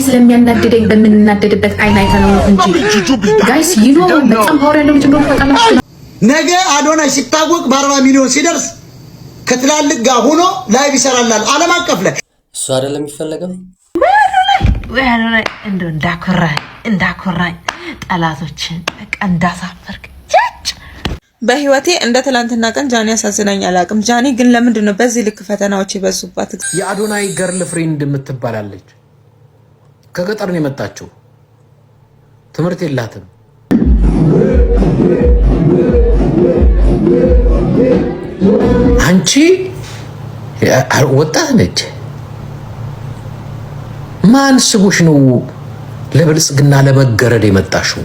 ስለሚያናደደኝ በምንናደድበት አይን አይተነው እንጂ ጋይስ በጣም ሆረ ያለው ልጅ ነው ታውቃላችሁ። ነገ አዶናይ ሲታወቅ በ40 ሚሊዮን ሲደርስ ከትላልቅ ጋር ሆኖ ላይቭ ይሰራላል ዓለም አቀፍ ላይ እሱ አይደለም የሚፈልገው ወይ እንዳኮራኝ ጠላቶችን በቃ እንዳሳፈርክ በህይወቴ እንደ ትላንትና ቀን ጃኒ ያሳዝናኝ አላቅም። ጃኒ ግን ለምንድን ነው በዚህ ልክ ፈተናዎች ይበዙባት? የአዶናይ ገርል ፍሬንድ የምትባላለች ከገጠር ነው የመጣችው። ትምህርት የላትም። አንቺ ወጣት ነች። ማን ስቡሽ ነው ለብልጽግና ለመገረድ የመጣሽው?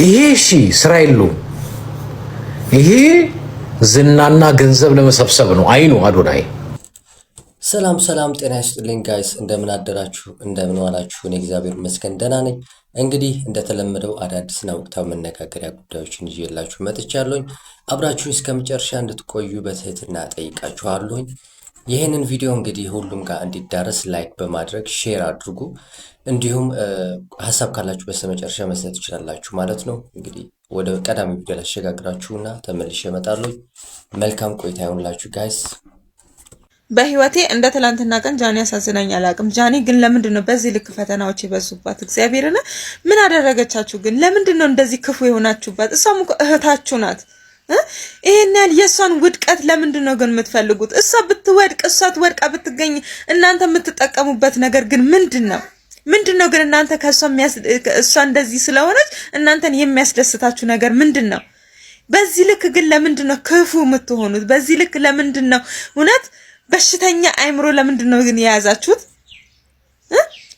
ይሄ እሺ ስራ የለውም። ይሄ ዝናና ገንዘብ ለመሰብሰብ ነው። አይኑ አዶናይ። ሰላም ጤና ይስጥልኝ ጋይስ፣ እንደምን አደራችሁ እንደምን ዋላችሁ? እኔ እግዚአብሔር ይመስገን ደህና ነኝ። እንግዲህ እንደተለመደው አዳዲስና ወቅታዊ መነጋገሪያ ጉዳዮችን ይዤላችሁ መጥቻለሁኝ። አብራችሁን እስከመጨረሻ እንድትቆዩ በትህትና ጠይቃችኋለሁኝ። ይህንን ቪዲዮ እንግዲህ ሁሉም ጋር እንዲዳረስ ላይክ በማድረግ ሼር አድርጉ። እንዲሁም ሀሳብ ካላችሁ በስተመጨረሻ መስጠት ትችላላችሁ ማለት ነው። እንግዲህ ወደ ቀዳሚ ቪዲዮ ላሸጋግራችሁና ተመልሼ እመጣለሁ። መልካም ቆይታ ይሁንላችሁ ጋይስ። በህይወቴ እንደ ትላንትና ቀን ጃኒ ያሳዝናኝ አላቅም። ጃኒ ግን ለምንድን ነው በዚህ ልክ ፈተናዎች ይበዙባት? እግዚአብሔርና ምን አደረገቻችሁ ግን? ለምንድን ነው እንደዚህ ክፉ የሆናችሁባት? እሷም እኮ እህታችሁ ናት። ይሄን ያህል የሷን ውድቀት ለምንድን ነው ግን የምትፈልጉት? እሷ ብትወድቅ እሷ ትወድቃ ብትገኝ እናንተ የምትጠቀሙበት ነገር ግን ምንድነው? ግን እናንተ እሷ እንደዚህ ስለሆነች እናንተን የሚያስደስታችሁ ነገር ምንድነው? በዚህ ልክ ግን ለምንድን ነው ክፉ የምትሆኑት? በዚህ ልክ ለምንድን ነው እውነት በሽተኛ አይምሮ ለምንድን ነው ግን የያዛችሁት?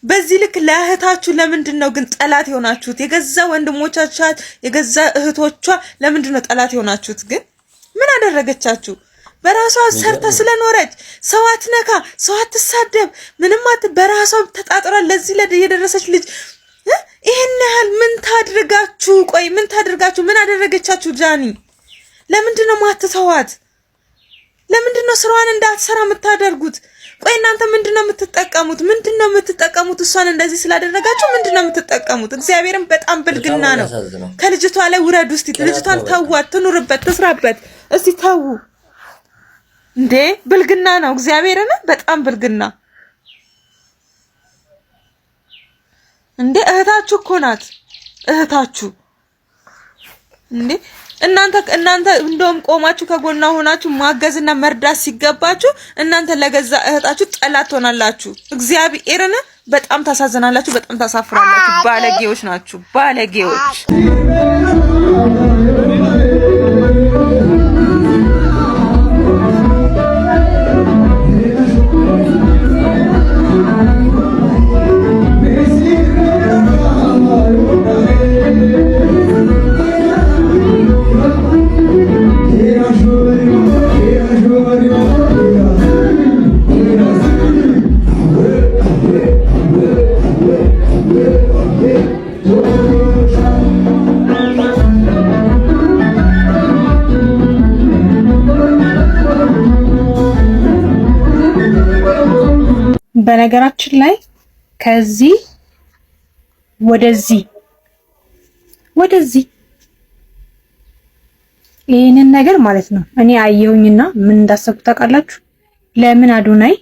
በዚህ ልክ ለእህታችሁ ለምንድን ነው ግን ጠላት የሆናችሁት? የገዛ ወንድሞቻችሁ የገዛ እህቶቿ ለምንድን ነው ጠላት የሆናችሁት? ግን ምን አደረገቻችሁ? በራሷ ሰርታ ስለኖረች ሰው አትነካ፣ ሰው አትሳደብ፣ ምንም በራሷ ተጣጥራ ለዚህ የደረሰች ልጅ ይሄን ያህል ምን ታድርጋችሁ? ቆይ ምን ታድርጋችሁ? ምን አደረገቻችሁ? ጃኒ ለምንድን ነው ማትተዋት? ለምንድን ነው ስራዋን እንዳትሰራ የምታደርጉት? ቆይ እናንተ ምንድነው የምትጠቀሙት? እሷን እንደዚህ ስላደረጋችሁ ምንድነው የምትጠቀሙት? እግዚአብሔርን በጣም ብልግና ነው። ከልጅቷ ላይ ውረዱ እስቲ። ልጅቷን ተዋት፣ ትኑርበት፣ ትስራበት። እስቲ ተው እንዴ! ብልግና ነው። እግዚአብሔርን በጣም ብልግና እንዴ! እህታችሁ እኮ ናት እህታችሁ እንዴ! እናንተ እንደውም ቆማችሁ ከጎና ሆናችሁ ማገዝና መርዳት ሲገባችሁ እናንተ ለገዛ እህታችሁ ጠላት ሆናላችሁ። እግዚአብሔርን በጣም ታሳዝናላችሁ፣ በጣም ታሳፍራላችሁ። ባለጌዎች ናችሁ፣ ባለጌዎች። በነገራችን ላይ ከዚህ ወደዚህ ይሄንን ነገር ማለት ነው እኔ አየሁኝና ምን እንዳሰብኩ ታውቃላችሁ? ለምን አዶናይ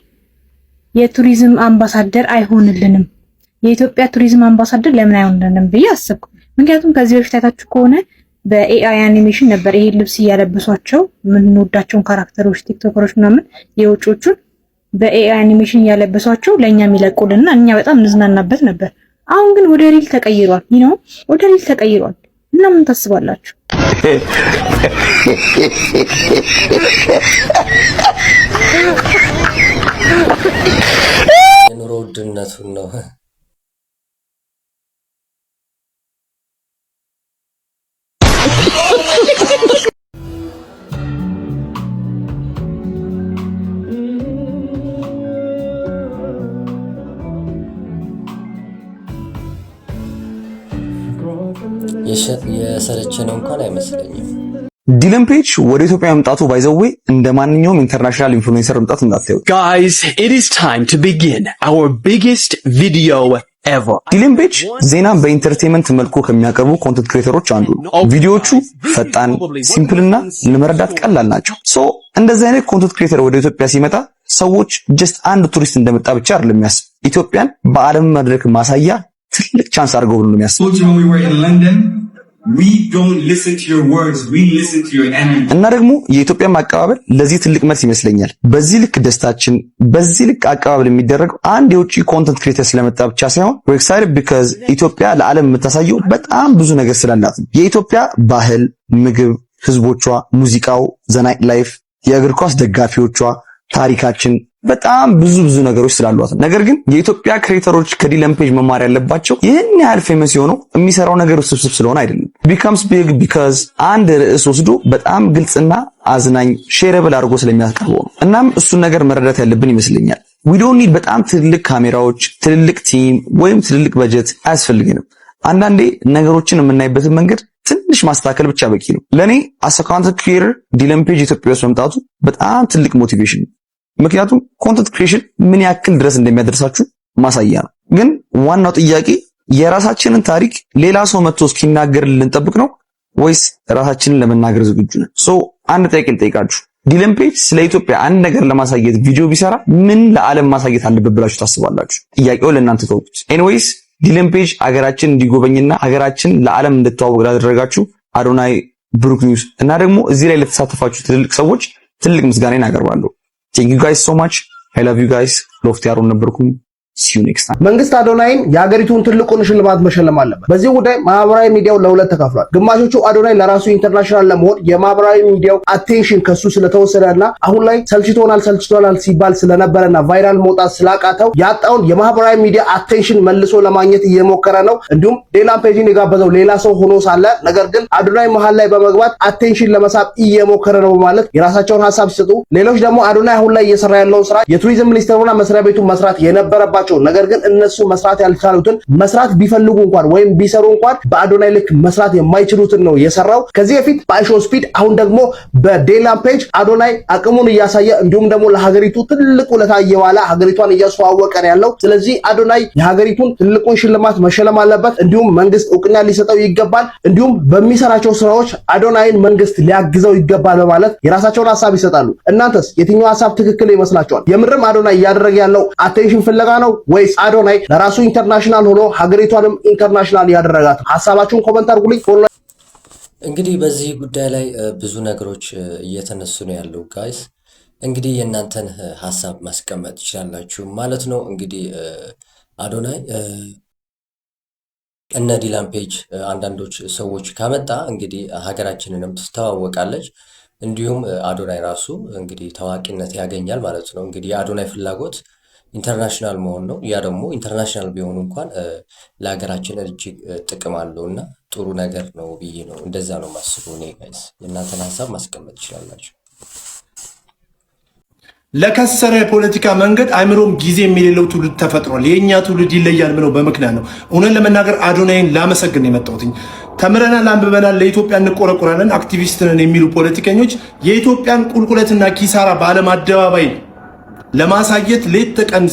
የቱሪዝም አምባሳደር አይሆንልንም? የኢትዮጵያ ቱሪዝም አምባሳደር ለምን አይሆንልንም ብዬ አሰብኩ። ምክንያቱም ከዚህ በፊት አይታችሁ ከሆነ በኤአይ አኒሜሽን ነበር ይሄ ልብስ እያለበሷቸው የምንወዳቸውን ካራክተሮች ቲክቶከሮች ምናምን የውጮቹን በኤአይ አኒሜሽን ያለበሷቸው ለኛ የሚለቁልና እኛ በጣም እንዝናናበት ነበር። አሁን ግን ወደ ሪል ተቀይሯል። ወደ ሪል ተቀይሯል እና ምን ታስባላችሁ? የኑሮ ውድነቱን ነው። የሰለቸነው እንኳን አይመስለኝም። ዲለን ፔጅ ወደ ኢትዮጵያ መምጣቱ ባይዘዌ እንደ ማንኛውም ኢንተርናሽናል ኢንፍሉዌንሰር መምጣት እንዳታዩ። Guys, it is time to begin our biggest video ever. ዲለን ፔጅ ዜናን በኢንተርቴይንመንት መልኩ ከሚያቀርቡ ኮንተንት ክሬተሮች አንዱ ነው። ቪዲዮዎቹ ፈጣን፣ ሲምፕል እና ለመረዳት ቀላል ናቸው። ሶ እንደዚህ አይነት ኮንተንት ክሬተር ወደ ኢትዮጵያ ሲመጣ ሰዎች ጀስት አንድ ቱሪስት እንደመጣ ብቻ አይደለም የሚያስብ፣ ኢትዮጵያን በዓለም መድረክ ማሳያ ትልቅ ቻንስ አድርገው ነው የሚያስብ። እና ደግሞ የኢትዮጵያ አቀባበል ለዚህ ትልቅ መልስ ይመስለኛል። በዚህ ልክ ደስታችን፣ በዚህ ልክ አቀባበል የሚደረገው አንድ የውጭ ኮንተንት ክሬተር ስለመጣ ብቻ ሳይሆን we're excited because ኢትዮጵያ ለዓለም የምታሳየው በጣም ብዙ ነገር ስላላት ነው። የኢትዮጵያ ባህል፣ ምግብ፣ ህዝቦቿ፣ ሙዚቃው፣ ዘናይት ላይፍ፣ የእግር ኳስ ደጋፊዎቿ፣ ታሪካችን በጣም ብዙ ነገሮች ስላሏት። ነገር ግን የኢትዮጵያ ክሬተሮች ከዲለን ፔጅ መማር ያለባቸው ይህን ያህል ፌመስ የሆነው የሚሰራው ነገር ውስብስብ ስለሆነ አይደለም። becomes big because አንድ ርዕስ ወስዶ በጣም ግልጽና አዝናኝ ሼረብል አድርጎ ስለሚያቀርበው ነው። እናም እሱን ነገር መረዳት ያለብን ይመስለኛል። we don't need በጣም ትልልቅ ካሜራዎች፣ ትልልቅ ቲም ወይም ትልልቅ በጀት አያስፈልግንም። አንዳንዴ ነገሮችን የምናይበትን መንገድ ትንሽ ማስተካከል ብቻ በቂ ነው። ለኔ as a content creator ዲለን ፔጅ ኢትዮጵያ ውስጥ መምጣቱ በጣም ትልቅ ሞቲቬሽን ነው። ምክንያቱም ኮንተንት ክሪኤሽን ምን ያክል ድረስ እንደሚያደርሳችሁ ማሳያ ነው። ግን ዋናው ጥያቄ የራሳችንን ታሪክ ሌላ ሰው መጥቶ እስኪናገርልን ልንጠብቅ ነው ወይስ ራሳችንን ለመናገር ዝግጁ ነን? ሶ አንድ ጥያቄ ልጠይቃችሁ። ዲለን ፔጅ ስለ ኢትዮጵያ አንድ ነገር ለማሳየት ቪዲዮ ቢሰራ ምን ለዓለም ማሳየት አለበት ብላችሁ ታስባላችሁ? ጥያቄው ለእናንተ ተውኩት። ኤኒዌይስ ዲለን ፔጅ ሀገራችን እንዲጎበኝና ሀገራችን ለዓለም እንድትተዋወቅ ላደረጋችሁ አዶናይ፣ ብሩክ ኒውስ እና ደግሞ እዚህ ላይ ለተሳተፋችሁ ትልልቅ ሰዎች ትልቅ ምስጋናን አቀርባለሁ። Thank you guys so much. I love you guys. ሎፍቲ አሮን ነበርኩኝ። See you next time. መንግስት አዶናይን የሀገሪቱን ትልቁን ሽልማት መሸለም አለበት። በዚህ ጉዳይ ማህበራዊ ሚዲያው ለሁለት ተከፍሏል። ግማሾቹ አዶናይ ለራሱ ኢንተርናሽናል ለመሆን የማህበራዊ ሚዲያው አቴንሽን ከሱ ስለተወሰደና አሁን ላይ ሰልችቶናል ሲባል ስለነበረና ቫይራል መውጣት ስላቃተው ያጣውን የማህበራዊ ሚዲያ አቴንሽን መልሶ ለማግኘት እየሞከረ ነው። እንዲሁም ዴላን ፔጅን የጋበዘው ሌላ ሰው ሆኖ ሳለ ነገር ግን አዶናይ መሃል ላይ በመግባት አቴንሽን ለመሳብ እየሞከረ ነው በማለት የራሳቸውን ሐሳብ ሲሰጡ፣ ሌሎች ደግሞ አዶናይ አሁን ላይ እየሰራ ያለውን ስራ የቱሪዝም ሚኒስቴሩና መስሪያ ቤቱ መስራት የነበረባቸው ነገር ግን እነሱ መስራት ያልቻሉትን መስራት ቢፈልጉ እንኳን ወይም ቢሰሩ እንኳን በአዶናይ ልክ መስራት የማይችሉትን ነው የሰራው። ከዚህ በፊት በአይሾ ስፒድ፣ አሁን ደግሞ በዴላን ፔጅ አዶናይ አቅሙን እያሳየ እንዲሁም ደግሞ ለሀገሪቱ ትልቅ ውለታ እየዋለ ሀገሪቷን እያስተዋወቀ ነው ያለው። ስለዚህ አዶናይ የሀገሪቱን ትልቁን ሽልማት መሸለም አለበት። እንዲሁም መንግስት እውቅና ሊሰጠው ይገባል። እንዲሁም በሚሰራቸው ስራዎች አዶናይን መንግስት ሊያግዘው ይገባል በማለት የራሳቸውን ሐሳብ ይሰጣሉ። እናንተስ የትኛው ሐሳብ ትክክል ይመስላችኋል? የምርም አዶናይ እያደረገ ያለው አቴንሽን ፍለጋ ነው ወይስ አዶናይ ለራሱ ኢንተርናሽናል ሆኖ ሀገሪቷንም ኢንተርናሽናል ያደረጋት? ሐሳባችሁን ኮሜንት አድርጉልኝ። እንግዲህ በዚህ ጉዳይ ላይ ብዙ ነገሮች እየተነሱ ነው ያለው ጋይስ። እንግዲህ የእናንተን ሐሳብ ማስቀመጥ ትችላላችሁ ማለት ነው። እንግዲህ አዶናይ እነ ዲላን ፔጅ አንዳንዶች ሰዎች ካመጣ እንግዲህ ሀገራችንንም ትተዋወቃለች። እንዲሁም አዶናይ ራሱ እንግዲህ ታዋቂነት ያገኛል ማለት ነው። እንግዲህ የአዶናይ ፍላጎት ኢንተርናሽናል መሆን ነው። ያ ደግሞ ኢንተርናሽናል ቢሆኑ እንኳን ለሀገራችን እጅግ ጥቅም አለው እና ጥሩ ነገር ነው ብዬ ነው እንደዛ ነው ማስበው እኔ ጋይስ። የእናንተን ሐሳብ ማስቀመጥ ትችላላችሁ። ለከሰረ የፖለቲካ መንገድ አይምሮም ጊዜ የሌለው ትውልድ ተፈጥሯል። የኛ ትውልድ ይለያል ብለው በምክንያት ነው። እውነት ለመናገር አዶናይን ላመሰግን የመጣሁት ተምረናል፣ አንብበናል፣ ለኢትዮጵያ እንቆረቆራለን፣ አክቲቪስት ነን የሚሉ ፖለቲከኞች የኢትዮጵያን ቁልቁለትና ኪሳራ በዓለም አደባባይ ለማሳየት ሌት ተቀን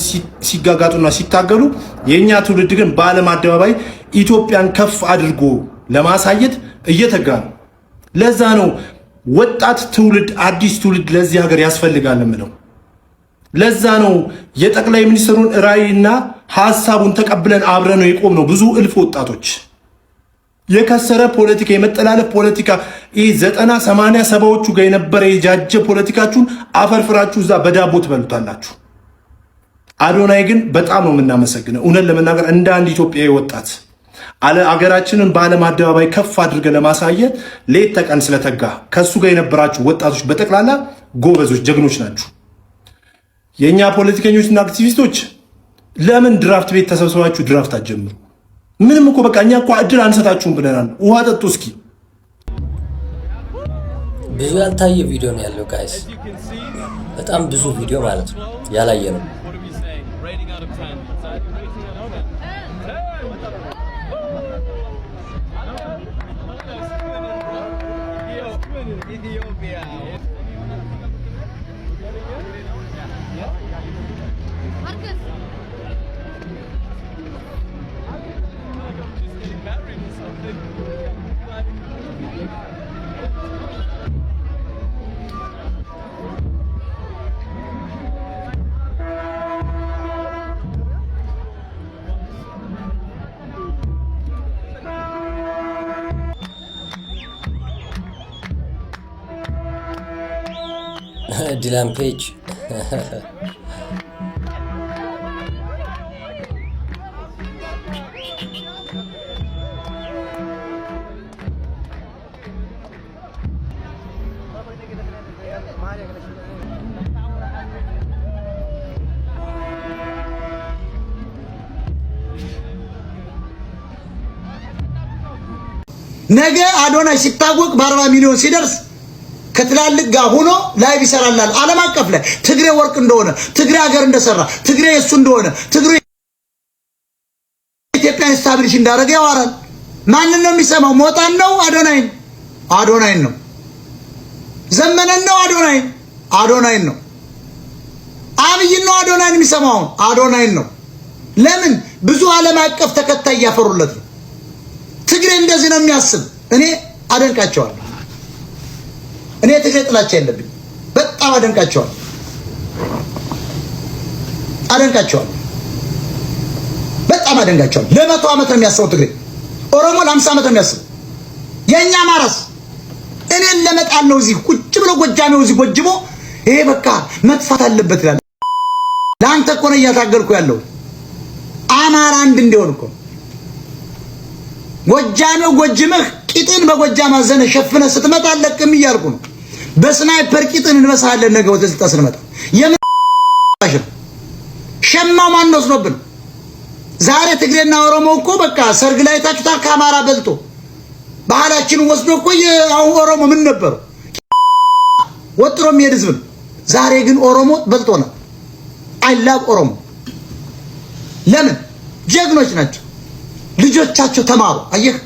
ሲጋጋጡና ሲታገሉ፣ የኛ ትውልድ ግን በዓለም አደባባይ ኢትዮጵያን ከፍ አድርጎ ለማሳየት እየተጋ ነው። ለዛ ነው ወጣት ትውልድ አዲስ ትውልድ ለዚህ ሀገር ያስፈልጋል የምለው። ለዛ ነው የጠቅላይ ሚኒስትሩን ራዕይና ሐሳቡን ተቀብለን አብረን ነው የቆምነው። ብዙ እልፍ ወጣቶች የከሰረ ፖለቲካ፣ የመጠላለፍ ፖለቲካ 90 80 70ዎቹ ጋር የነበረ የጃጀ ፖለቲካችሁን አፈርፍራችሁ እዛ በዳቦ ትበሉታላችሁ። አዶናይ ግን በጣም ነው የምናመሰግነው። እውነት ለመናገር እንደ አንድ ኢትዮጵያዊ ወጣት አገራችንን በዓለም አደባባይ ከፍ አድርገ ለማሳየት ሌት ተቀን ስለተጋ ከሱ ጋር የነበራችሁ ወጣቶች በጠቅላላ ጎበዞች፣ ጀግኖች ናችሁ። የኛ ፖለቲከኞችና አክቲቪስቶች ለምን ድራፍት ቤት ተሰብስባችሁ ድራፍት አትጀምሩ? ምንም እኮ በቃ እኛ እኮ እድል አንሰጣችሁም ብለናል። ውሃ ጠጡ እስኪ። ብዙ ያልታየ ቪዲዮ ነው ያለው ጋይስ፣ በጣም ብዙ ቪዲዮ ማለት ነው ያላየ ነው። ዲላን ፔጅ ነገ አዶናይ ሲታወቅ በ40 ሚሊዮን ሲደርስ ከትላልቅ ጋር ሆኖ ላይቭ ይሰራላል። ዓለም አቀፍ ላይ ትግሬ ወርቅ እንደሆነ ትግሬ ሀገር እንደሰራ ትግሬ እሱ እንደሆነ ትግሬ ኢትዮጵያን ስታብሊሽ እንዳደረገ ያወራል። ማንን ነው የሚሰማው? ሞጣን ነው? አዶናይን ነው። ዘመነን ነው? አዶናይን ነው። አብይን ነው አዶናይን የሚሰማው? አዶናይን ነው። ለምን? ብዙ ዓለም አቀፍ ተከታይ ያፈሩለት ነው። ትግሬ እንደዚህ ነው የሚያስብ። እኔ አደንቃቸዋለሁ። እኔ ትግሬ ጥላቻ የለብኝ። በጣም አደንቃቸዋለሁ። በጣም አደንቃቸዋለሁ። ለ100 ዓመት ነው የሚያስበው ትግሬ። ኦሮሞ ለ50 ዓመት ነው የሚያስበው። የኛ ማራስ እኔን ለመጣል ነው እዚህ ቁጭ ብሎ ጎጃሜው እዚህ ጎጅቦ ይሄ በቃ መጥፋት አለበት ይላል። ለአንተ እኮ ነው እያታገልኩ ያለው አማራ አንድ እንዲሆን እኮ ጎጃሜው ጎጅመህ ቂጥን በጎጃም አዘነ ሸፍነ ስትመጣ አለቅም እያልኩ ነው። በስናይፐር ቂጥን እንበሳለን ነገ ወደ ስልጣን ስንመጣ ሸማው ማን ወስዶብን? ዛሬ ትግሬና ኦሮሞ እኮ በቃ ሰርግ ላይ ታችሁታል። ከአማራ በልጦ ባህላችን ወስዶ እኮ አሁን ኦሮሞ ምን ነበር ወጥሮ የሚሄድ ህዝብ። ዛሬ ግን ኦሮሞ በልጦናል። አይላብ ኦሮሞ ለምን? ጀግኖች ናቸው። ልጆቻቸው ተማሩ። አየህ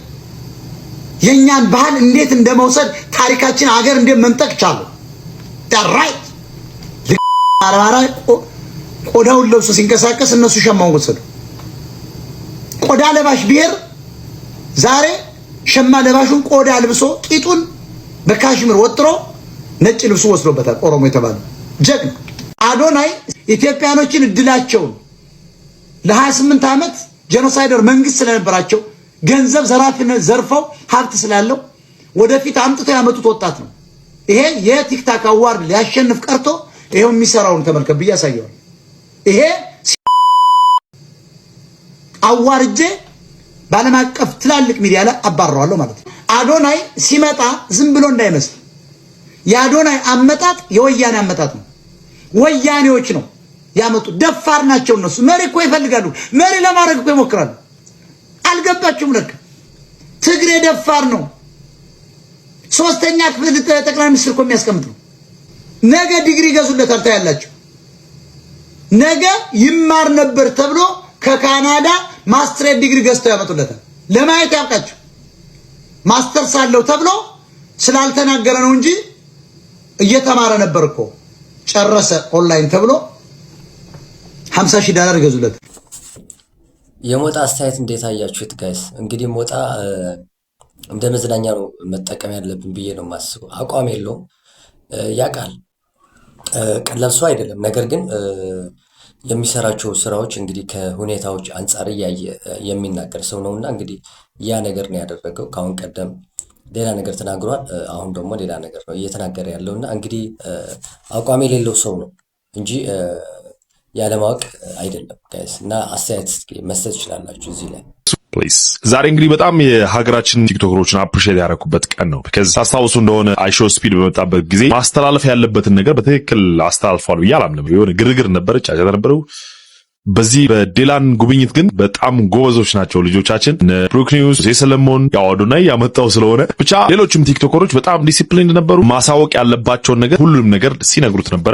የኛን ባህል እንዴት እንደመውሰድ ታሪካችን ሀገር እንዴት መንጠቅ ቻሉ። ዳራይት አራራ ቆዳውን ለብሶ ሲንቀሳቀስ እነሱ ሸማውን ወሰዱ። ቆዳ ለባሽ ብሔር ዛሬ ሸማ ለባሹን ቆዳ ልብሶ ቂጡን በካሽምር ወጥሮ ነጭ ልብሱ ወስዶበታል። ኦሮሞ የተባለው ጀግና አዶናይ ኢትዮጵያኖችን እድላቸውን ለ28 ዓመት ጄኖሳይደር መንግስት ስለነበራቸው ገንዘብ ዘራፊነት ዘርፈው ሀብት ስላለው ወደፊት አምጥተው ያመጡት ወጣት ነው። ይሄ የቲክታክ አዋርድ ሊያሸንፍ ቀርቶ ይሄው የሚሰራውን ተመልከት ብዬ ያሳየዋል። ይሄ አዋርጄ ባለም አቀፍ ትላልቅ ሚዲያ ላይ አባረዋለሁ ማለት ነው። አዶናይ ሲመጣ ዝም ብሎ እንዳይመስል የአዶናይ አመጣጥ የወያኔ አመጣጥ ነው። ወያኔዎች ነው ያመጡ። ደፋር ናቸው እነሱ። መሪ እኮ ይፈልጋሉ። መሪ ለማድረግ እኮ ይሞክራሉ። አልገባችሁም? ለካ ትግሬ ደፋር ነው። 3ኛ ክፍል ጠቅላይ ሚኒስትር እኮ የሚያስቀምጥ ነው። ነገ ዲግሪ ገዙለታል። ታያላችሁ። ነገ ይማር ነበር ተብሎ ከካናዳ ማስተር ዲግሪ ገዝተው ያመጡለታል። ለማየት ያብቃችሁ። ማስተርስ አለው ተብሎ ስላልተናገረ ነው እንጂ እየተማረ ነበር እኮ። ጨረሰ ኦንላይን ተብሎ $50,000 ገዙለት። የሞጣ አስተያየት እንዴት አያችሁት ጋይስ? እንግዲህ ሞጣ እንደ መዝናኛ ነው መጠቀም ያለብን ብዬ ነው የማስበው። አቋም የለውም፣ ያውቃል፣ ቀላል ሰው አይደለም። ነገር ግን የሚሰራቸው ስራዎች እንግዲህ ከሁኔታዎች አንጻር እያየ የሚናገር ሰው ነውና እንግዲህ ያ ነገር ነው ያደረገው። ከአሁን ቀደም ሌላ ነገር ተናግሯል፣ አሁን ደግሞ ሌላ ነገር ነው እየተናገረ ያለውና እንግዲህ አቋም የሌለው ሰው ነው እንጂ ያለማወቅ አይደለም ጋይስ። እና አስተያየት መስጠት ይችላላችሁ እዚህ ላይ ፕሊዝ። ዛሬ እንግዲህ በጣም የሀገራችን ቲክቶከሮችን አፕሪሼት ያደረኩበት ቀን ነው። ከዚህ ታስታውሱ እንደሆነ አይሾ ስፒድ በመጣበት ጊዜ ማስተላለፍ ያለበትን ነገር በትክክል አስተላልፏል ብዬ አላምንም። የሆነ ግርግር ነበረ፣ ጫጫታ ነበረው። በዚህ በዲላን ጉብኝት ግን በጣም ጎበዞች ናቸው ልጆቻችን። ብሩክ ኒውስ ሰለሞን ያው አዶናይ ያመጣው ስለሆነ ብቻ ሌሎችም ቲክቶከሮች በጣም ዲሲፕሊን ነበሩ። ማሳወቅ ያለባቸውን ነገር ሁሉም ነገር ሲነግሩት ነበረ።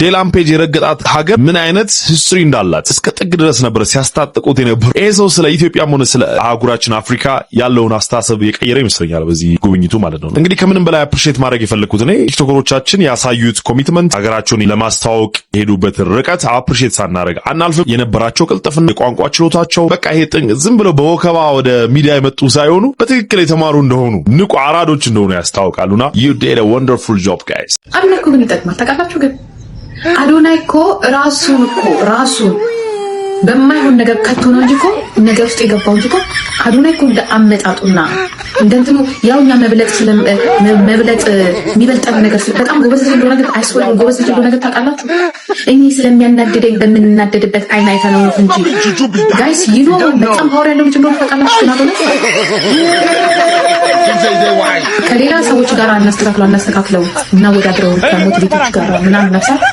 ዲላን ፔጅ የረገጣት ሀገር ምን አይነት ሂስትሪ እንዳላት እስከ ጥግ ድረስ ነበረ ሲያስታጥቁት የነበሩ። ይሄ ሰው ስለ ኢትዮጵያም ሆነ ስለ አህጉራችን አፍሪካ ያለውን አስተሳሰብ የቀየረ ይመስለኛል በዚህ ጉብኝቱ ማለት ነው። እንግዲህ ከምንም በላይ አፕሪሼት ማድረግ የፈለኩት እኔ ቲክቶከሮቻችን ያሳዩት ኮሚትመንት ሀገራችን ለማስተዋወቅ የሄዱበት ርቀት አፕሪሼት ሳናደርግ አናልፍም። የነበራቸው ቅልጥፍና፣ የቋንቋ ችሎታቸው በቃ ይሄ ዝም ብለው በወከባ ወደ ሚዲያ የመጡ ሳይሆኑ በትክክል የተማሩ እንደሆኑ ንቁ አራዶች እንደሆኑ ያስታውቃሉና you did a wonderful job guys። አዶናይ እኮ ግን ይጠቅማል ታውቃላችሁ። ግን አዶናይ እኮ ራሱን በማይሆን ነገር ከቶ ነው እንጂ እኮ ነገር ውስጥ የገባው እንጂ እኮ አዶናይ እኮ እንደ አመጣጡና እንደንትኑ ያውኛ መብለጥ የሚበልጠን ነገር በጣም ጎበዝ እንደሆነ ነገር አይስወር ጎበዝ እንደሆነ ነገር ታውቃላችሁ። እኔ ስለሚያናድደኝ በምንናደድበት አይን አይተነው እንጂ ጋይስ ይኖ በጣም ፓወር ያለው ልጅ እንደሆነ ታውቃላችሁ። ከሌላ ሰዎች ጋር እናስተካክለው እናወዳድረው ከሞቲቬቶች ጋር ምናምን ነፍሳት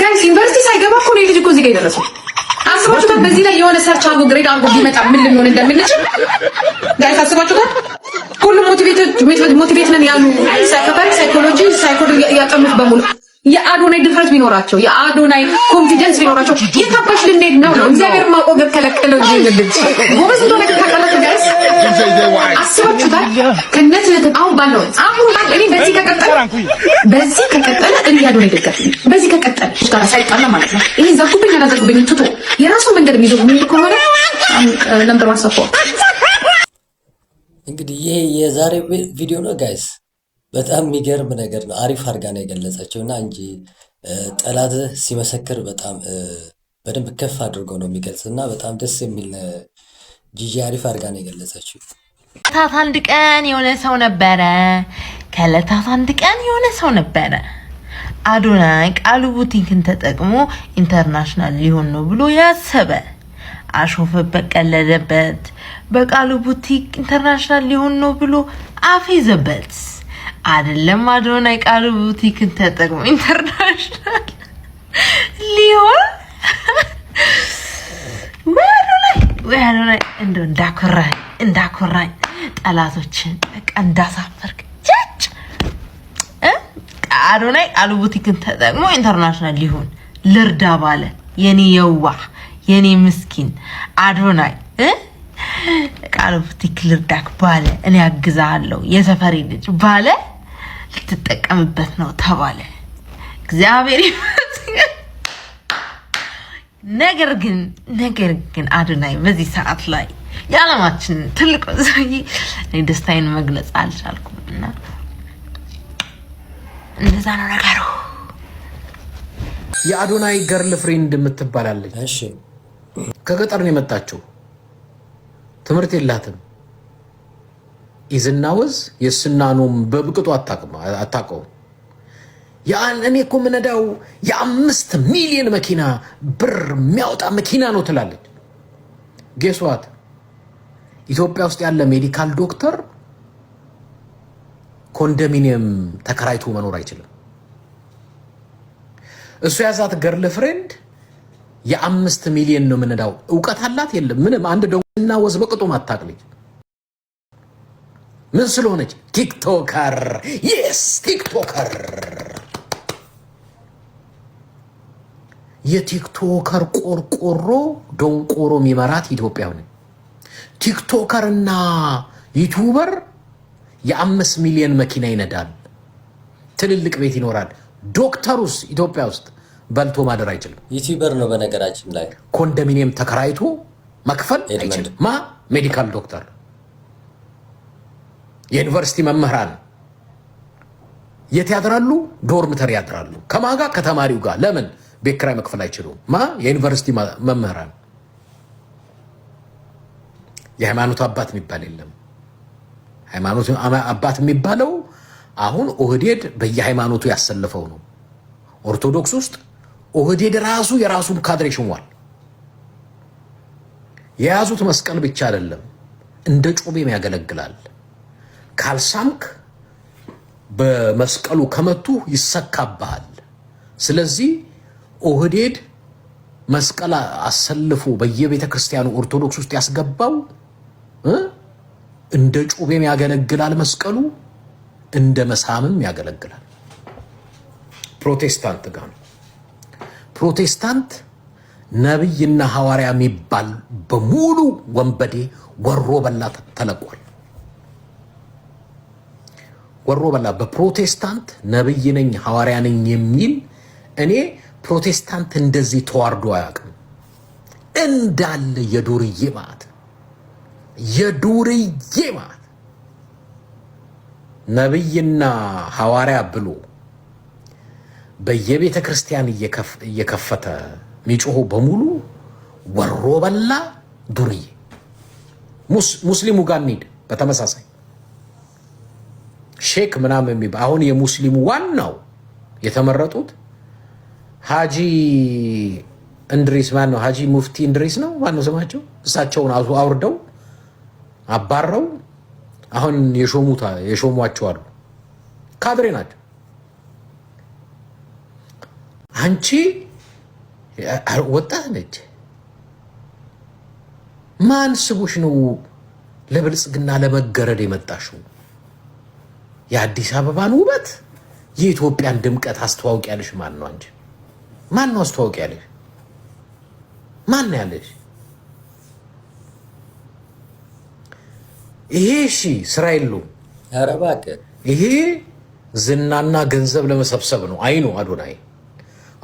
ጋይስ ዩኒቨርሲቲ ሳይገባ እኮ ነው ልጅ እኮ እዚህ ጋር የደረሰው። አስባችሁታል? በዚህ ላይ የሆነ ሰርች አድርጎ ግሬድ አድርጎ ቢመጣ ምን ልንሆን እንደምንችል ጋይስ አስባችሁታል? ሁሉም ሞቲቬት ነን ያሉ ሳይኮሎጂ ያጠኑት በሙሉ የአዶናይ ድፍረት ቢኖራቸው የአዶናይ ኮንፊደንስ ቢኖራቸው የታባሽ ልንሄድ ነው ነው እግዚአብሔር ማቆገብ ከለከለው እንጂ ልልጅ ጎበዝ እንደሆነ ከታቀላችሁ ጋይስ አስባችሁታል? ከነት አሁን ባለው እኔ በዚህ ከቀጠለ እኔ ያዶናይ ደጋፊ በዚህ ከቀጠለ ጋር ሳይጣላ ማለት ነው። ይሄ ዘኩብኝ ያደረጉብኝ ትቶ የራሱ መንገድ የሚይዘው ምን ከሆነ ነምበር 1 ሰፖርት። እንግዲህ ይሄ የዛሬ ቪዲዮ ነው ጋይስ። በጣም የሚገርም ነገር ነው። አሪፍ አድርጋ ነው የገለጸችውና እንጂ ጠላት ሲመሰክር በጣም በደንብ ከፍ አድርገው ነው የሚገልጽና በጣም ደስ የሚል ጂጂ አሪፍ አድርጋ ነው የገለጸችው። ከዕለታት አንድ ቀን የሆነ ሰው ነበረ። ከዕለታት አንድ ቀን የሆነ ሰው ነበረ። አዶናይ ቃሉ ቡቲክን ተጠቅሞ ኢንተርናሽናል ሊሆን ነው ብሎ ያሰበ። አሾፈበት፣ ቀለደበት። በቃሉ ቡቲክ ኢንተርናሽናል ሊሆን ነው ብሎ አፌዘበት። አይደለም አዶናይ ቃሉ ቡቲክን ተጠቅሞ ኢንተርናሽናል ሊሆን ወያዶናይ እንደው እንዳኮራኝ ጠላቶችን በቃ እንዳሳፈርክ ቸጭ አዶናይ ቃሉ ቡቲክን ተጠቅሞ ኢንተርናሽናል ሊሆን ልርዳ ባለ የኔ የዋህ የኔ ምስኪን አዶናይ ቃሉ ቡቲክ ልርዳክ ባለ እኔ አግዛለሁ የሰፈሪ ልጅ ባለ ልትጠቀምበት ነው ተባለ። እግዚአብሔር ይመስገን። ነገር ግን አዶናይ በዚህ ሰዓት ላይ የዓለማችን ትልቅ ሰውዬ ደስታዬን መግለጽ አልቻልኩም እና እንደዛ ነው ነገሩ። የአዶናይ ገርል ፍሬንድ የምትባላለች እሺ ከገጠር ነው የመጣችው። ትምህርት የላትም። ይዝናውዝ የስናኑም በብቅጡ አታውቀውም። እኔ እኮ የምነዳው የ5 ሚሊዮን መኪና ብር የሚያወጣ መኪና ነው ትላለች። ጌስዋት ኢትዮጵያ ውስጥ ያለ ሜዲካል ዶክተር ኮንዶሚኒየም ተከራይቶ መኖር አይችልም። እሱ ያዛት ገርል ፍሬንድ የ5 ሚሊዮን ነው የምነዳው። እውቀት አላት የለም ምንም። አንድ ደውና ወዝ በቅጡ ማታቅልኝ ምን ስለሆነች ቲክቶከር። የስ ቲክቶከር የቲክቶከር ቆርቆሮ ዶንቆሮ የሚመራት ኢትዮጵያው ነው። ቲክቶከርና ዩቲዩበር የ5 ሚሊዮን መኪና ይነዳል፣ ትልልቅ ቤት ይኖራል። ዶክተሩስ ኢትዮጵያ ውስጥ በልቶ ማደር አይችልም። ዩቲዩበር ነው በነገራችን ላይ ኮንዶሚኒየም ተከራይቶ መክፈል አይችልም። ሜዲካል ዶክተር፣ የዩኒቨርሲቲ መምህራን የት ያድራሉ? ዶርምተሪ ያድራሉ። ከማጋ ከተማሪው ጋር። ለምን? ቤት ኪራይ መክፈል አይችሉም። የዩኒቨርሲቲ መምህራን። የሃይማኖት አባት የሚባል የለም። ሃይማኖት አባት የሚባለው አሁን ኦህዴድ በየሃይማኖቱ ያሰለፈው ነው። ኦርቶዶክስ ውስጥ ኦህዴድ ራሱ የራሱን ካድሬ ሽሟል። የያዙት መስቀል ብቻ አይደለም፣ እንደ ጮቤም ያገለግላል። ካልሳምክ በመስቀሉ ከመቱ ይሰካብሃል። ስለዚህ ኦህዴድ መስቀል አሰልፎ በየቤተ ክርስቲያኑ ኦርቶዶክስ ውስጥ ያስገባው እንደ ጮቤም ያገለግላል መስቀሉ፣ እንደ መሳምም ያገለግላል። ፕሮቴስታንት ጋር ፕሮቴስታንት ነብይና ሐዋርያ የሚባል በሙሉ ወንበዴ ወሮ በላ ተለቋል። ወሮ በላ በፕሮቴስታንት ነብይ ነኝ ሐዋርያ ነኝ የሚል እኔ ፕሮቴስታንት እንደዚህ ተዋርዶ አያውቅም። እንዳለ የዱርዬ ማለት ነብይና ሐዋርያ ብሎ በየቤተ ክርስቲያን እየከፈተ የሚጮሁ በሙሉ ወሮ በላ ዱርዬ። ሙስሊሙ ጋር እንሂድ። በተመሳሳይ ሼክ ምናምን የሚባል አሁን የሙስሊሙ ዋናው የተመረጡት ሀጂ እንድሪስ ማን ነው? ሀጂ ሙፍቲ እንድሪስ ነው ማነው ስማቸው? እሳቸውን አውርደው አባረው አሁን የሾሟቸው አሉ። ካድሬ ናቸው። አንቺ ወጣት ነች። ማን ስቡሽ ነው ለብልጽግና ለመገረድ የመጣሽው? የአዲስ አበባን ውበት የኢትዮጵያን ድምቀት አስተዋውቂያለሽ ማን ነው? አንቺ ማን ነው አስተዋውቂያለሽ? ማን ነው ያለሽ? ይሄ እሺ ስራ የለውም። ኧረ እባክህ ይሄ ዝናና ገንዘብ ለመሰብሰብ ነው። አይኑ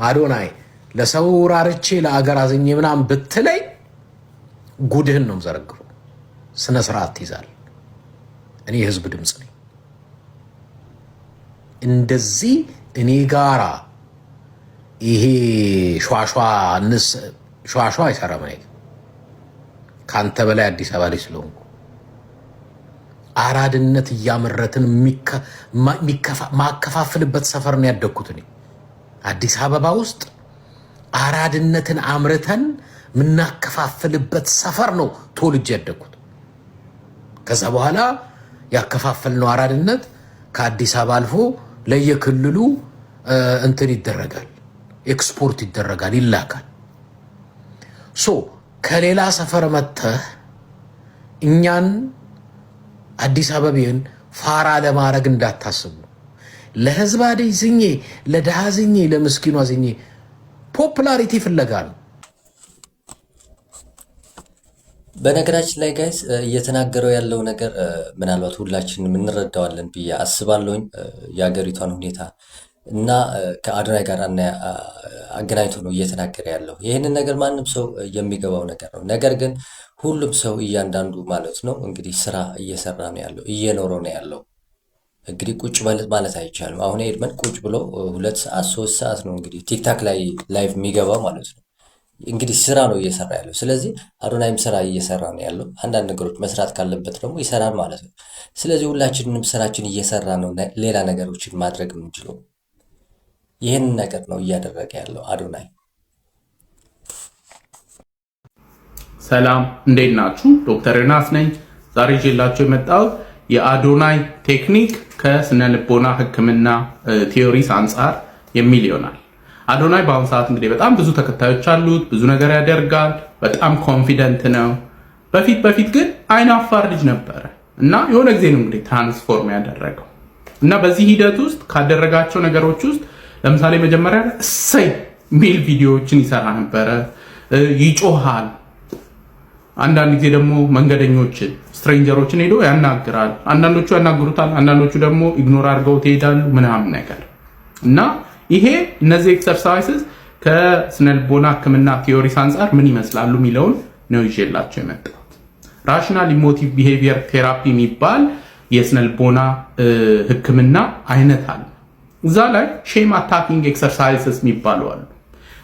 አዶናይ ለሰው ራርቼ ለአገር አዝኜ ምናምን ብትለይ ጉድህን ነው ዘረግፈው። ስነ ስርዓት ትይዛል። እኔ የህዝብ ድምፅ ነኝ። እንደዚህ እኔ ጋራ ይሄ ሸዋሸዋ አይሰራም። ካንተ በላይ አዲስ አበባ ላይ ስለሆንኩ አራድነት እያመረትን ማከፋፍልበት ሰፈር ነው ያደግኩት። እኔ አዲስ አበባ ውስጥ አራድነትን አምርተን ምናከፋፍልበት ሰፈር ነው ተወልጄ ያደግኩት። ከዛ በኋላ ያከፋፈልነው አራድነት ከአዲስ አበባ አልፎ ለየክልሉ እንትን ይደረጋል፣ ኤክስፖርት ይደረጋል፣ ይላካል። ከሌላ ሰፈር መጥተህ እኛን አዲስ አበባን ፋራ ለማድረግ እንዳታስቡ። ለህዝብ አዝኜ፣ ለድሃ አዝኜ፣ ለምስኪኑ አዝኜ ፖፑላሪቲ ፍለጋ ነው። በነገራችን ላይ ጋይስ እየተናገረው ያለው ነገር ምናልባት ሁላችንም እንረዳዋለን ብዬ አስባለሁኝ። የሀገሪቷን ሁኔታ እና ከአዶናይ ጋር አገናኝቶ ነው እየተናገረ ያለው። ይህንን ነገር ማንም ሰው የሚገባው ነገር ነው። ነገር ግን ሁሉም ሰው እያንዳንዱ ማለት ነው እንግዲህ ስራ እየሰራ ነው ያለው፣ እየኖረው ነው ያለው። እንግዲህ ቁጭ ማለት አይቻልም። አሁን ኤድመን ቁጭ ብሎ 2 ሰዓት 3 ሰዓት ነው እንግዲህ ቲክታክ ላይ ላይቭ የሚገባው ማለት ነው። እንግዲህ ስራ ነው እየሰራ ያለው። ስለዚህ አዶናይም ስራ እየሰራ ነው ያለው። አንዳንድ ነገሮች መስራት ካለበት ደግሞ ይሰራል ማለት ነው። ስለዚህ ሁላችንም ስራችን እየሰራ ነው ሌላ ነገሮችን ማድረግ የምንችለው። ይህንን ነገር ነው እያደረገ ያለው አዶናይ። ሰላም እንዴት ናችሁ? ዶክተር ዮናስ ነኝ። ዛሬ ይዤላችሁ የመጣሁት የአዶናይ ቴክኒክ ከስነ ልቦና ሕክምና ቲዮሪስ አንጻር የሚል ይሆናል። አዶናይ በአሁኑ ሰዓት እንግዲህ በጣም ብዙ ተከታዮች አሉት፣ ብዙ ነገር ያደርጋል፣ በጣም ኮንፊደንት ነው። በፊት ግን አይን አፋር ልጅ ነበረ እና የሆነ ጊዜ ነው እንግዲህ ትራንስፎርም ያደረገው እና በዚህ ሂደት ውስጥ ካደረጋቸው ነገሮች ውስጥ ለምሳሌ መጀመሪያ እሰይ ሚል ቪዲዮዎችን ይሰራ ነበረ፣ ይጮሃል። አንዳንድ ጊዜ ደግሞ መንገደኞችን ስትሬንጀሮችን ሄዶ ያናግራል። አንዳንዶቹ ያናግሩታል፣ አንዳንዶቹ ደግሞ ኢግኖር አድርገው ትሄዳሉ ምናምን ነገር እና ይሄ እነዚህ ኤክሰርሳይስስ ከስነልቦና ህክምና ቲዮሪስ አንጻር ምን ይመስላሉ የሚለውን ነው ይዤላችሁ የመጣሁት። ራሽናል ኢሞቲቭ ቢሄቪየር ቴራፒ የሚባል የስነልቦና ህክምና አይነት አለ። እዛ ላይ ሼም አታኪንግ ኤክሰርሳይስስ የሚባሉ አሉ።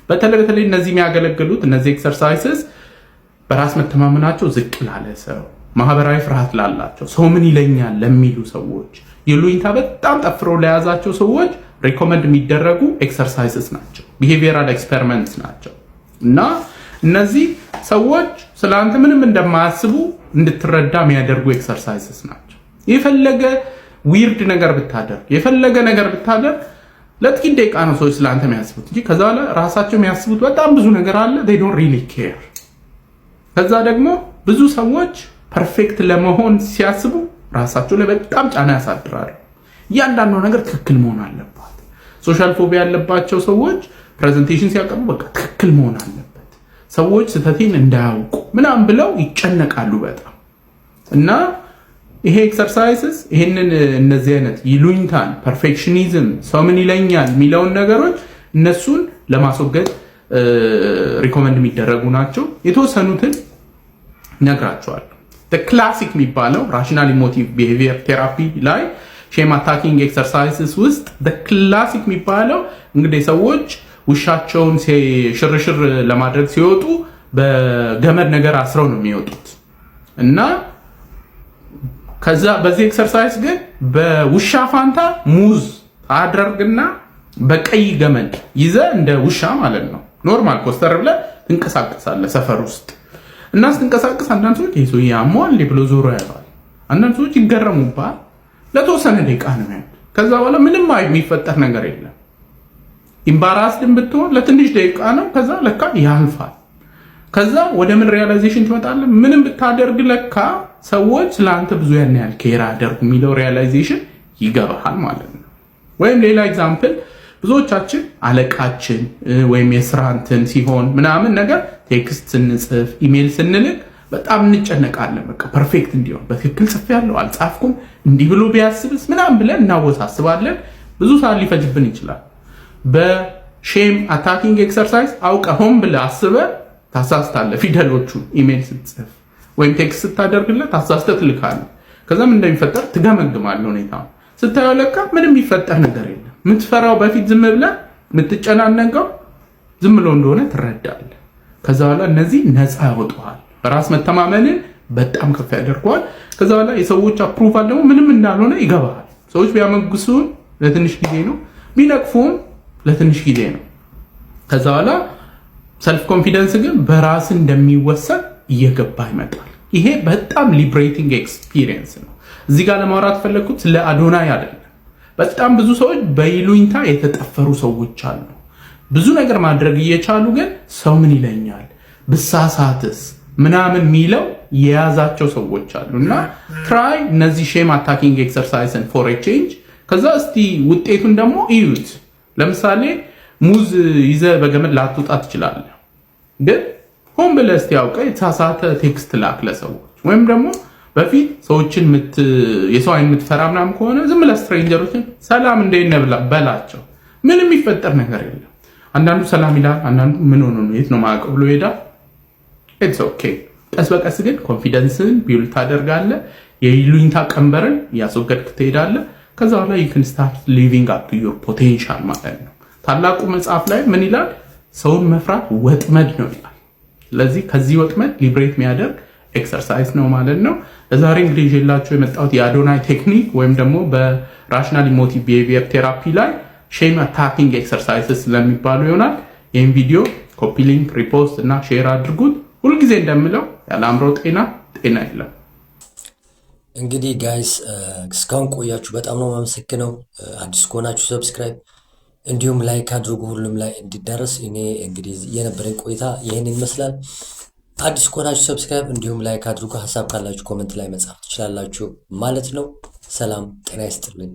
በተለይ እነዚህ የሚያገለግሉት እነዚህ ኤክሰርሳይስስ በራስ መተማመናቸው ዝቅ ላለ ሰው፣ ማህበራዊ ፍርሃት ላላቸው፣ ሰው ምን ይለኛል ለሚሉ ሰዎች፣ የሉኝታ በጣም ጠፍሮ ለያዛቸው ሰዎች ሪኮመንድ የሚደረጉ ኤክሰርሳይስስ ናቸው። ቢሄቪየራል ኤክስፐሪመንትስ ናቸው እና እነዚህ ሰዎች ስለአንተ ምንም እንደማያስቡ እንድትረዳ የሚያደርጉ ኤክሰርሳይስስ ናቸው። የፈለገ ዊርድ ነገር ብታደርግ ለጥቂት ደቂቃ ነው ሰዎች ስለአንተ የሚያስቡት እንጂ ከዛ ላይ ራሳቸው የሚያስቡት በጣም ብዙ ነገር አለ። they don't really care። ከዛ ደግሞ ብዙ ሰዎች ፐርፌክት ለመሆን ሲያስቡ ራሳቸው ላይ በጣም ጫና ያሳድራሉ። እያንዳንዱ ነገር ትክክል መሆን አለባት። ሶሻል ፎቢያ ያለባቸው ሰዎች ፕሬዘንቴሽን ሲያቀርቡ በቃ ትክክል መሆን አለበት፣ ሰዎች ስህተቴን እንዳያውቁ ምናምን ብለው ይጨነቃሉ በጣም እና ይሄ ኤክሰርሳይስስ ይሄንን እነዚህ አይነት ይሉኝታን፣ ፐርፌክሽኒዝም፣ ሰው ምን ይለኛል የሚለውን ነገሮች እነሱን ለማስወገድ ሪኮመንድ የሚደረጉ ናቸው። የተወሰኑትን ነግራቸዋለሁ። ክላሲክ የሚባለው ራሽናል ኢሞቲቭ ቢሄቪየር ቴራፒ ላይ ሼም አታኪንግ ኤክሰርሳይስስ ውስጥ ክላሲክ የሚባለው እንግዲህ ሰዎች ውሻቸውን ሽርሽር ለማድረግ ሲወጡ በገመድ ነገር አስረው ነው የሚወጡት እና ከዛ በዚህ ኤክሰርሳይዝ ግን በውሻ ፋንታ ሙዝ አድርግና በቀይ ገመድ ይዘ እንደ ውሻ ማለት ነው ኖርማል ኮስተር ብለህ ትንቀሳቀሳለህ ሰፈር ውስጥ እና ስትንቀሳቀስ አንዳንድ ሰዎች ይዞ ያሟል ብሎ ዞሮ ያያል። አንዳንድ ሰዎች ይገረሙባል። ለተወሰነ ደቂቃ ነው ያለው። ከዛ በኋላ ምንም የሚፈጠር ነገር የለም። ኢምባራስድን ብትሆን ለትንሽ ደቂቃ ነው። ከዛ ለካ ያልፋል። ከዛ ወደ ምን ሪያላይዜሽን ትመጣለህ? ምንም ብታደርግ ለካ ሰዎች ለአንተ ብዙ ያን ያህል ኬር አደርጉ የሚለው ሪያላይዜሽን ይገባሃል ማለት ነው። ወይም ሌላ ኤግዛምፕል ብዙዎቻችን አለቃችን ወይም የስራ እንትን ሲሆን ምናምን ነገር ቴክስት ስንጽፍ ኢሜል ስንልክ በጣም እንጨነቃለን። በቃ ፐርፌክት እንዲሆን በትክክል ጽፌያለሁ አልጻፍኩም እንዲህ ብሎ ቢያስብስ ምናምን ብለን እናወሳስባለን። ብዙ ሰዓት ሊፈጅብን ይችላል። በሼም አታኪንግ ኤክሰርሳይዝ አውቀ ሆን ብለህ አስበህ ታሳስታለህ። ፊደሎቹን ኢሜል ስትጽፍ ወይም ቴክስት ስታደርግለት ታሳስተህ ትልካለህ። ከዛም እንደሚፈጠር ትገመግማለህ። ሁኔታውን ስታየው ለካ ምንም የሚፈጠር ነገር የለም። የምትፈራው በፊት ዝም ብለህ የምትጨናነቀው ዝም ብሎ እንደሆነ ትረዳለህ። ከዛ በኋላ እነዚህ ነፃ ያወጡሃል። በራስ መተማመንን በጣም ከፍ ያደርገዋል። ከዛ በኋላ የሰዎች አፕሩቫል ደግሞ ምንም እንዳልሆነ ይገባሃል። ሰዎች ቢያመግሱን ለትንሽ ጊዜ ነው፣ ቢነቅፉን ለትንሽ ጊዜ ነው። ከዛ በኋላ ሰልፍ ኮንፊደንስ ግን በራስ እንደሚወሰን እየገባ ይመጣል። ይሄ በጣም ሊብሬቲንግ ኤክስፒሪየንስ ነው። እዚህ ጋር ለማውራት ፈለግኩት ስለ አዶናይ አይደለም። በጣም ብዙ ሰዎች በይሉኝታ የተጠፈሩ ሰዎች አሉ። ብዙ ነገር ማድረግ እየቻሉ ግን ሰው ምን ይለኛል ብሳሳትስ ምናምን የሚለው የያዛቸው ሰዎች አሉ። እና ትራይ እነዚህ ሼም አታኪንግ ኤክሰርሳይዝን ፎር ኤ ቼንጅ። ከዛ እስቲ ውጤቱን ደግሞ እዩት። ለምሳሌ ሙዝ ይዘ በገመድ ላትወጣ ትችላለህ፣ ግን ሆን ብለህ እስቲ አውቀህ የተሳሳተ ቴክስት ላክ ለሰዎች። ወይም ደግሞ በፊት ሰዎችን የሰው አይን የምትፈራ ምናምን ከሆነ ዝም ብለህ ስትሬንጀሮችን ሰላም እንዴት ነህ በላቸው። ምንም የሚፈጠር ነገር የለም። አንዳንዱ ሰላም ይላል፣ አንዳንዱ ምን ሆኖ ነው የት ነው ማቀው ብሎ ይሄዳል። ኢትስ ኦኬ። ቀስ በቀስ ግን ኮንፊደንስን ቢውልድ ታደርጋለህ። የይሉኝታ ቀንበርን እያስወገድክ ትሄዳለህ። ከዛ በኋላ you can start living up to your potential ማለት ነው። ታላቁ መጽሐፍ ላይ ምን ይላል? ሰውን መፍራት ወጥመድ ነው ይላል። ስለዚህ ከዚህ ወጥመድ ሊብሬት የሚያደርግ ኤክሰርሳይዝ ነው ማለት ነው። ለዛሬ እንግዲህ ይዤላችሁ የመጣሁት የአዶናይ ቴክኒክ ወይም ደግሞ በራሽናል ኢሞቲቭ ቢሄቪየር ቴራፒ ላይ ሼም አታኪንግ ኤክሰርሳይዝስ ስለሚባሉ ይሆናል። ይህን ቪዲዮ ኮፒ ሊንክ፣ ሪፖስት እና ሼር አድርጉት። ሁልጊዜ እንደምለው ያለ አእምሮ ጤና የለም። እንግዲህ ጋይስ እስካሁን ቆያችሁ በጣም ነው የማመሰግነው። አዲስ ከሆናችሁ ሰብስክራይብ እንዲሁም ላይክ አድርጉ፣ ሁሉም ላይ እንዲዳረስ። እኔ እንግዲህ የነበረኝ ቆይታ ይህን ይመስላል። አዲስ ከሆናችሁ ሰብስክራይብ እንዲሁም ላይክ አድርጉ። ሀሳብ ካላችሁ ኮመንት ላይ መጻፍ ትችላላችሁ ማለት ነው። ሰላም ጤና ይስጥልኝ።